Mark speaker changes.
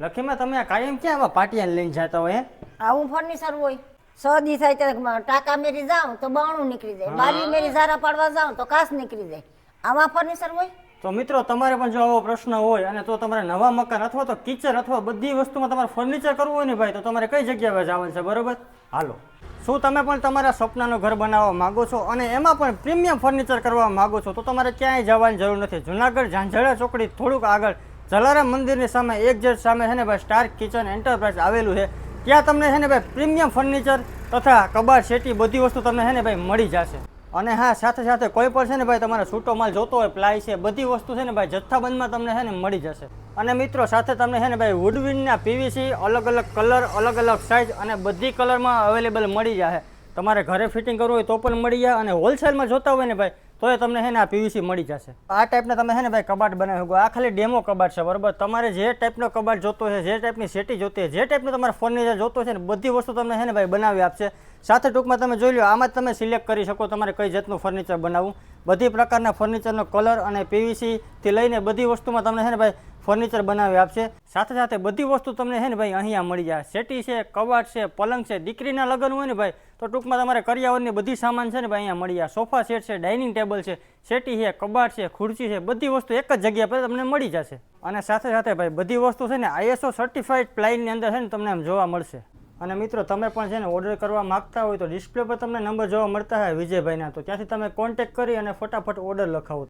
Speaker 1: લખીમાં તમે આ કાયમ ક્યાં આવા પાટિયા લઈને જતા હોય?
Speaker 2: આવું ફર્નિચર હોય. સદી થાય ત્યારે ટાકા મેરી જાઉં તો બાણું નીકળી જાય, બારી મેરી ઝારા પાડવા જાઉં તો કાચ નીકળી જાય. આવા ફર્નિચર હોય.
Speaker 1: તો મિત્રો તમારે પણ જો આવો પ્રશ્ન હોય અને તો તમારે નવા મકાન અથવા તો કિચન અથવા બધી વસ્તુમાં તમારે ફર્નિચર કરવું હોય ને ભાઈ, તો તમારે કઈ જગ્યાએ જવાનું છે, બરોબર? હાલો, શું તમે પણ તમારા સપનાનું ઘર બનાવવા માંગો છો અને એમાં પણ પ્રીમિયમ ફર્નિચર કરવા માંગો છો? તો તમારે ક્યાંય જવાની જરૂર નથી. જુનાગઢ ઝાંઝડા ચોકડી થોડુંક આગળ જલારામ મંદિરની સામે એક્ઝેક્ટ સામે છે ને ભાઈ સ્ટાર કિચન એન્ટરપ્રાઇઝ આવેલું છે. ત્યાં તમને છે ને ભાઈ પ્રીમિયમ ફર્નિચર તથા કબાટ સેટી બધી વસ્તુ તમને છે ને ભાઈ મળી જશે. અને હા, સાથે સાથે કોઈ પણ છે ને ભાઈ તમારે છૂટો માલ જોતો હોય, પ્લાય છે, બધી વસ્તુ છે ને ભાઈ જથ્થાબંધમાં તમને છે ને મળી જશે. અને મિત્રો સાથે તમને છે ને ભાઈ વુડવિનના પીવીસી અલગ અલગ કલર, અલગ અલગ સાઇઝ અને બધી કલરમાં અવેલેબલ મળી જાય. તમારે ઘરે ફિટિંગ કરવું હોય તો પણ મળી જાય અને હોલસેલમાં જોતા હોય ને ભાઈ તો એ તમને છે ને આ પીવીસી મળી જશે. આ ટાઈપના તમે છે ને ભાઈ કબાટ બનાવી શકો. આ ખાલી ડેમો કબાટ છે, બરાબર? તમારે જે ટાઈપનો કબાટ જોતો છે, જે ટાઈપની સેટી જોતી છે, જે ટાઈપનું તમારે ફર્નિચર જોતો છે ને બધી વસ્તુ તમને છે ને ભાઈ બનાવી આપશે. સાથે ટૂંકમાં તમે જોઈ લો, આમાં જ તમે સિલેક્ટ કરી શકો તમારે કઈ જાતનું ફર્નિચર બનાવવું. બધી પ્રકારના ફર્નિચરનો કલર અને પીવીસીથી લઈને બધી વસ્તુમાં તમને છે ને ભાઈ ફર્નિચર બનાવી આપશે. સાથે સાથે બધી વસ્તુ તમને છે ને ભાઈ અહીંયા મળી જાય. સેટી છે, કબાટ છે, પલંગ છે, દીકરીના લગ્ન હોય ને ભાઈ તો ટૂંકમાં તમારે કરિયાવરની બધી સામાન છે ને ભાઈ અહીંયા મળી જાય. સોફા સેટ છે, ડાઇનિંગ ટેબલ છે, સેટી છે, કબાટ છે, ખુરશી છે, બધી વસ્તુ એક જ જગ્યા પર તમને મળી જશે. અને સાથે સાથે ભાઈ બધી વસ્તુ છે ને ISO સર્ટિફાઈડ પ્લાયની અંદર છે ને તમને એમ જોવા મળશે. અને મિત્રો તમે પણ છે ને ઓર્ડર કરવા માંગતા હોય તો ડિસ્પ્લે પર તમને નંબર જોવા મળતા હોય વિજયભાઈના, તો ત્યાંથી તમે કોન્ટેક્ટ કરી અને ફટાફટ ઓર્ડર લખાવો.